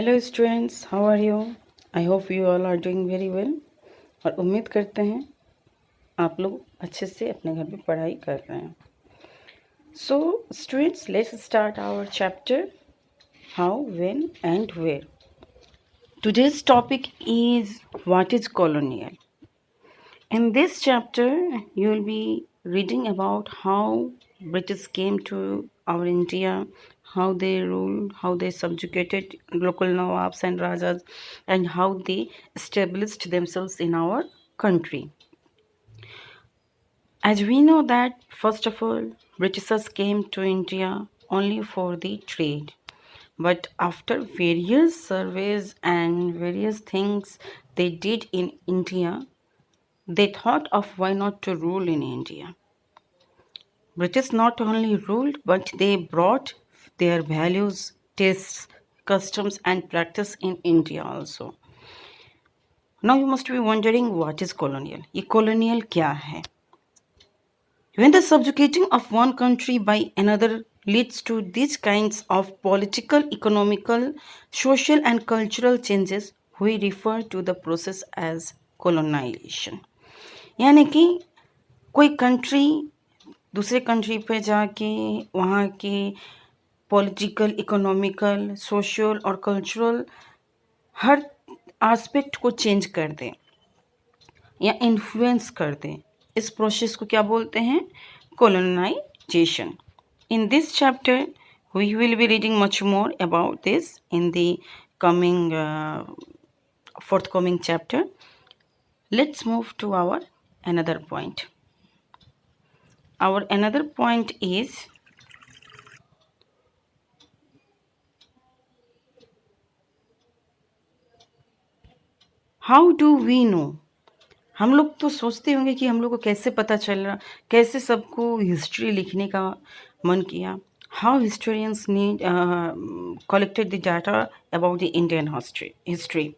Hello students, how are you? I hope you all are doing very well. और उम्मीद करते हैं आप लोग अच्छे से अपने घर में पढ़ाई कर रहे हैं। So students, let's start our chapter how, when and where. Today's topic is what is colonial. In this chapter, you will be reading about how British came to our India, how they ruled, how they subjugated local Nawabs and Rajas, and how they established themselves in our country. As we know that, first of all, Britishers came to India only for the trade. But after various surveys and various things they did in India, they thought of why not to rule in India. British not only ruled, but they brought their values, tastes, customs, and practice in India also. Now you must be wondering what is colonial. ये colonial क्या है? When the subjugating of one country by another leads to these kinds of political, economical, social, and cultural changes, we refer to the process as colonization. यानी कि कोई country दूसरे country पे जाके वहाँ के पॉलिटिकल, इकोनॉमिकल, सोशल और cultural हर aspect को चेंज कर दे या इन्फ्लुएंस कर दे, इस प्रोसेस को क्या बोलते हैं? colonization. In this chapter, we will be reading much more about this in the coming forthcoming chapter. Let's move to our another point. Our another point is how do we know? हम लोग तो सोचते होंगे कि हम लोग को कैसे पता चल रहा, कैसे सबको हिस्ट्री लिखने का मन किया. How historians need collected the data about the Indian history.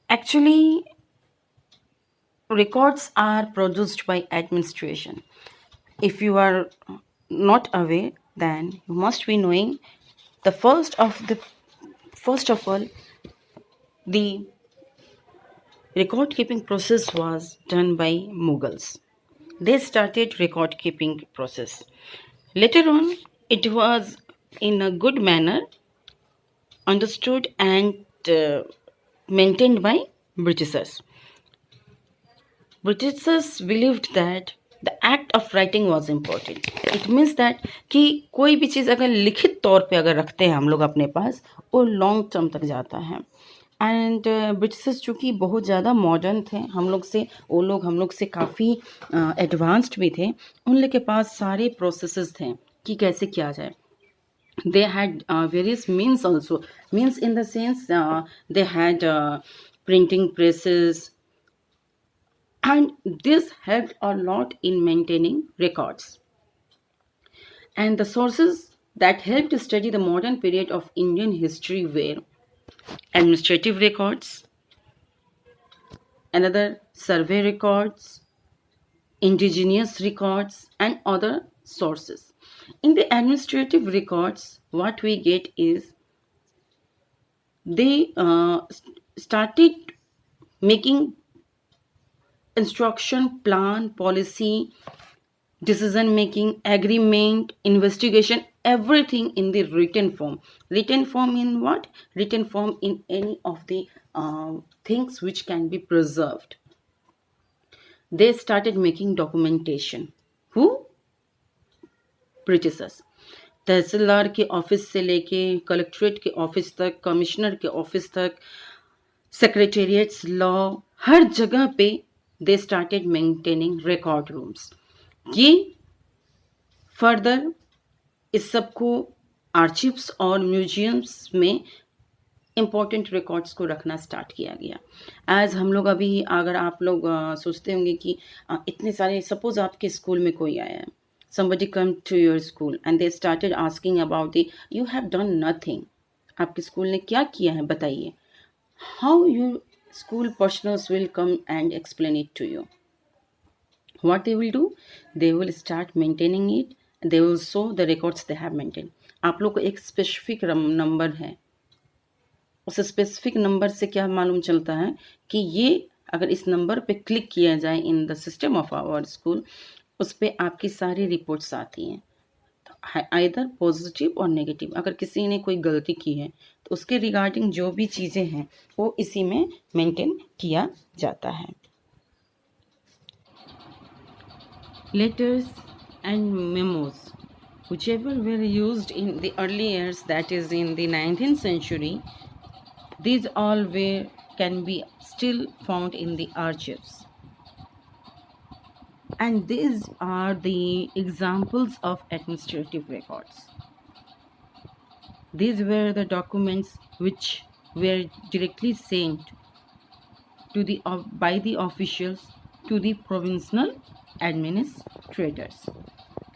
Actually, records are produced by administration. If you are not aware, then you must be knowing the first of all, the record keeping process was done by Mughals. They started record keeping process. Later on, it was in a good manner understood and maintained by Britishers. Britishers believed that the act of writing was important. It means that कि कोई भी चीज़ अगर लिखित तौर पे अगर रखते हैं हम लोग अपने पास, वो लॉन्ग टर्म तक जाता है. एंड ब्रिटिशर्स चूँकि बहुत ज़्यादा मॉडर्न थे, हम लोग से काफ़ी एडवांस्ड भी थे. उन लोग के पास सारे प्रोसेसेस थे कि कैसे किया जाए. They had various means also. Means in the sense they had printing presses, and this helped a lot in maintaining records. And the sources that helped to study the modern period of Indian history were administrative records, another survey records, indigenous records, and other sources. In the administrative records, what we get is they started making instruction, plan, policy, decision making, agreement, investigation, everything in the written form. Written form in what? Written form in any of the things which can be preserved. They started making documentation. Who? Britishers. तहसीलदार के office से लेके collectorate के office तक, commissioner के office तक, सेक्रेटेरिएट्स, law, हर जगह पे they started maintaining record rooms. ये फर्दर इस सबको आर्चिव्स और म्यूजियम्स में इम्पोर्टेंट रिकॉर्ड्स को रखना स्टार्ट किया गया. एज हम लोग अभी, अगर आप लोग सोचते होंगे कि इतने सारे, सपोज आपके स्कूल में कोई आया है, somebody come to your school and they started asking about the, you have done nothing, आपके स्कूल ने क्या किया है बताइए. How your school personals will come and explain it to you. What they will do, they will start maintaining it. They will show the records they have maintained. आप लोग को एक स्पेसिफिक नंबर है, उस स्पेसिफिक नंबर से क्या मालूम चलता है कि ये अगर इस नंबर पे क्लिक किया जाए in the system of our school, उस पे आपकी सारी रिपोर्ट्स आती हैं, आइदर पॉजिटिव और नेगेटिव। अगर किसी ने कोई गलती की है तो उसके रिगार्डिंग जो भी चीज़ें हैं वो इसी में मेंटेन किया जाता है। Letters and memos, whichever were used in the early years, that is in the 19th century, these all were can be still found in the archives. And these are the examples of administrative records. These were the documents which were directly sent to the by the officials to the provincial administrators.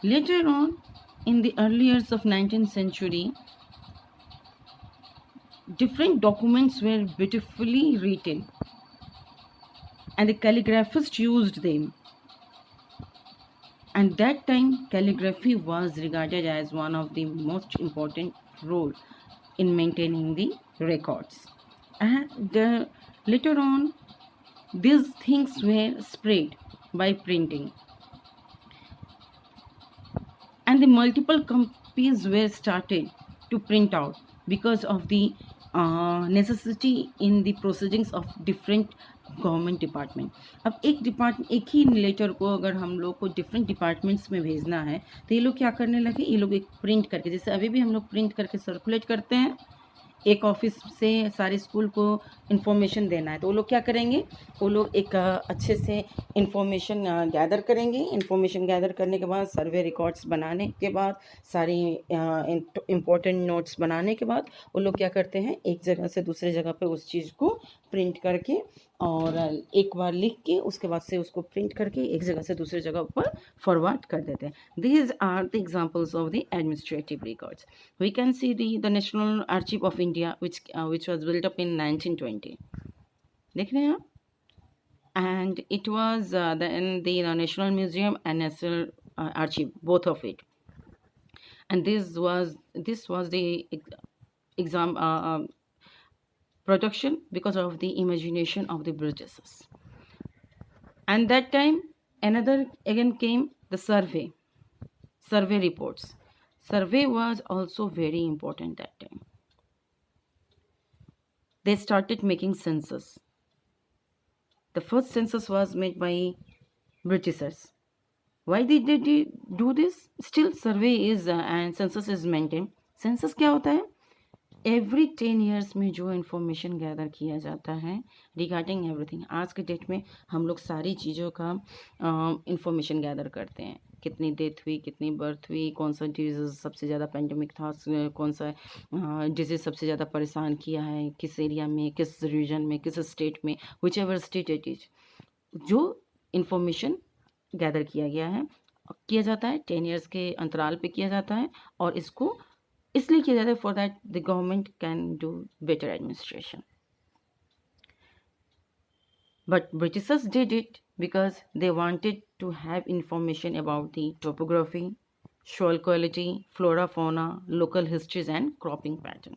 Later on, in the early years of 19th century, different documents were beautifully written and the calligraphists used them. And that time calligraphy was regarded as one of the most important role in maintaining the records. And later on, these things were spread by printing, and the multiple copies were started to print out because of the necessity in the proceedings of different government department. अब एक ही letter को अगर हम लोग को different departments में भेजना है तो ये लोग क्या करने लगे, ये लोग एक प्रिंट करके, जैसे अभी भी हम लोग प्रिंट करके सर्कुलेट करते हैं, एक ऑफिस से सारे स्कूल को इन्फॉर्मेशन देना है तो वो लोग क्या करेंगे, वो लोग एक अच्छे से इन्फॉर्मेशन गैदर करेंगे। इन्फॉर्मेशन गैदर करने के बाद सर्वे रिकॉर्ड्स बनाने के बाद, सारी इम्पोर्टेंट नोट्स बनाने के बाद वो लोग क्या करते हैं, एक जगह से दूसरे जगह पे उस चीज़ को प्रिंट करके और एक बार लिख के उसके बाद से उसको प्रिंट करके एक जगह से दूसरी जगह पर फॉरवर्ड कर देते हैं। These are the examples of the administrative records. We can see the national archive of India which was built up in 1920। देख रहे हैं आप, and it was then the National Museum and National Archive, both of it, and this was the exam production because of the imagination of the Britishers. And that time another again came the survey reports. Survey was also very important that time. They started making census. The first census was made by Britishers. Why did they do this? Still survey is and census is maintained. Census क्या होता है, every 10 years में जो information gather किया जाता है regarding everything. आज के डेट में हम लोग सारी चीज़ों का इन्फॉर्मेशन गैदर करते हैं, कितनी डेथ हुई, कितनी बर्थ हुई, कौन सा डिजीज़ सबसे ज़्यादा पेंडेमिक था, कौन सा डिजीज़ सबसे ज़्यादा परेशान किया है, किस एरिया में, किस रीजन में, किस स्टेट में, which ever state it is. जो इन्फॉर्मेशन गैदर किया गया है किया जाता है 10 ईयर्स के अंतराल पे किया जाता है, और इसको इसलिए किया जाता है for that the government can do better administration. But Britishers did it because they wanted to have information about the topography, soil quality, flora, fauna, local histories and cropping pattern।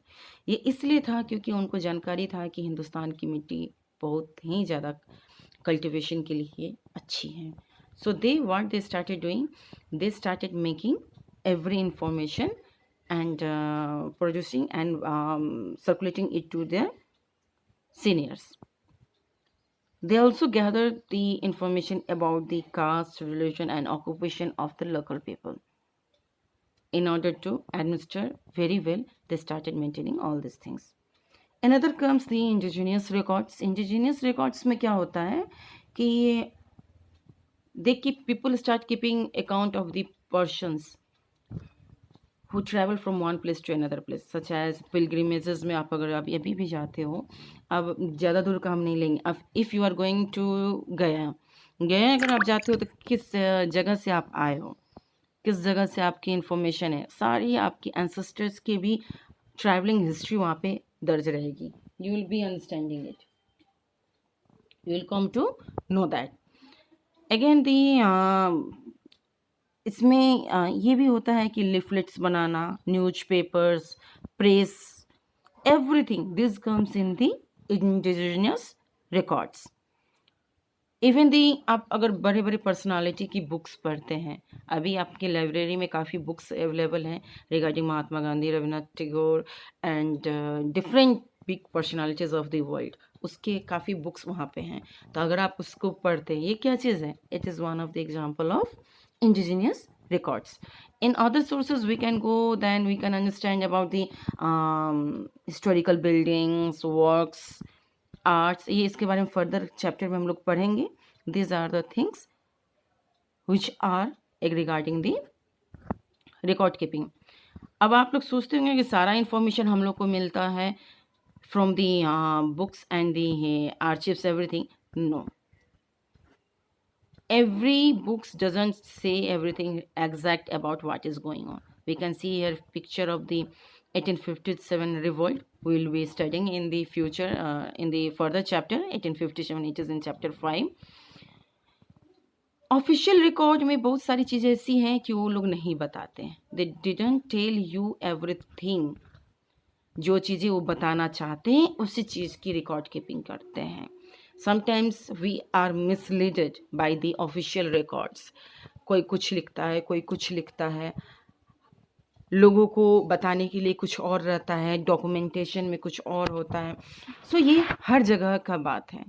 ये इसलिए था क्योंकि उनको जानकारी था कि हिंदुस्तान की मिट्टी बहुत ही ज़्यादा कल्टीवेशन के लिए अच्छी है। So what they started doing, they started making every information and producing and circulating it to their seniors. They also gathered the information about the caste, religion and occupation of the local people. In order to administer very well, they started maintaining all these things. Another comes the indigenous records. Indigenous records में क्या होता है कि people start keeping account of the persons who travel from one place to another place, such as pilgrimages में आप अगर आप अभी भी जाते हो, अब ज़्यादा दूर का हम नहीं लेंगे। अब if you are going to गया अगर आप जाते हो तो किस जगह से आप आए हो, किस जगह से आपकी इन्फॉर्मेशन है, सारी आपकी एंसेस्टर्स की भी ट्रैवलिंग हिस्ट्री वहाँ पे दर्ज रहेगी। You will be understanding it, you will come to know that. Again the इसमें ये भी होता है कि लिफलेट्स बनाना, newspapers, press, everything this comes in the indigenous records. Even the आप अगर बड़े बड़े पर्सनालिटी की बुक्स पढ़ते हैं, अभी आपकी लाइब्रेरी में काफ़ी बुक्स अवेलेबल हैं regarding Mahatma Gandhi, Rabindranath Tagore and different big personalities of the world, उसके काफ़ी बुक्स वहाँ पे हैं. तो अगर आप उसको पढ़ते हैं, ये क्या चीज़ है? It is one of the example of indigenous records. In other sources we can go, then we can understand about the historical buildings, works, arts. ये इसके बारे में फर्दर चैप्टर में हम लोग पढ़ेंगे. These are the things which are regarding the record keeping. अब आप लोग सोचते होंगे कि सारा इन्फॉर्मेशन हम लोग को मिलता है from the books and the archives, everything. No, every books doesn't say everything exact about what is going on. We can see here picture of the 1857 revolt. We will be studying in the future, in the further chapter 1857. It is in chapter 5. Official record में बहुत सारी चीज़ें ऐसी हैं कि वो लोग नहीं बताते हैं. They didn't tell you everything. जो चीज़ें वो बताना चाहते हैं उसी चीज़ की रिकॉर्ड कीपिंग करते हैं. Sometimes we are misleaded by the official records. कोई कुछ लिखता है, कोई कुछ लिखता है, लोगों को बताने के लिए कुछ और रहता है, डॉक्यूमेंटेशन में कुछ और होता है. सो ये हर जगह का बात है.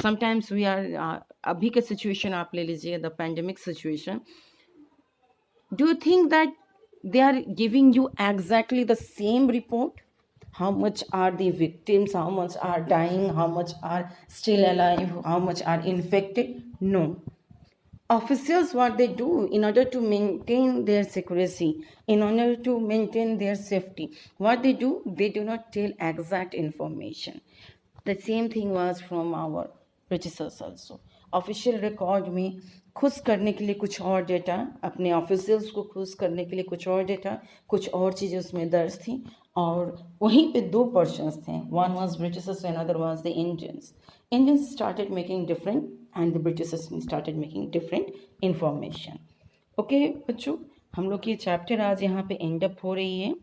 समटाइम्स वी आर, अभी का सिचुएशन आप ले लीजिए, the pandemic situation. Do you think that they are giving you exactly the same report? How much are the victims? How much are dying? How much are still alive? How much are infected? No. Officials, what they do in order to maintain their secrecy, in order to maintain their safety, what they do not tell exact information. The same thing was from our predecessors also. Official record में खुश करने के लिए कुछ और data, अपने officials को खुश करने के लिए कुछ और डेटा, कुछ और चीज़ें उसमें दर्ज थी. और वहीं पे दो पर्सन्स थे. One was Britishers and other was the Indians. Indians started making different and the Britishers started making different information. Okay बच्चों, हम लोग की चैप्टर आज यहाँ पे एंड अप हो रही है.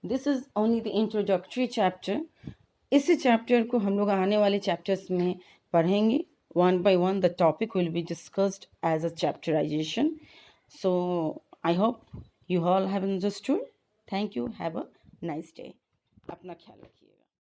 This is only the introductory chapter. इस चैप्टर को हम लोग आने वाले चैप्टर्स में पढ़ेंगे. One by one, the topic will be discussed as a chapterization. So I hope you all have understood. Thank you. Have a nice day. अपना ख्याल रखिए.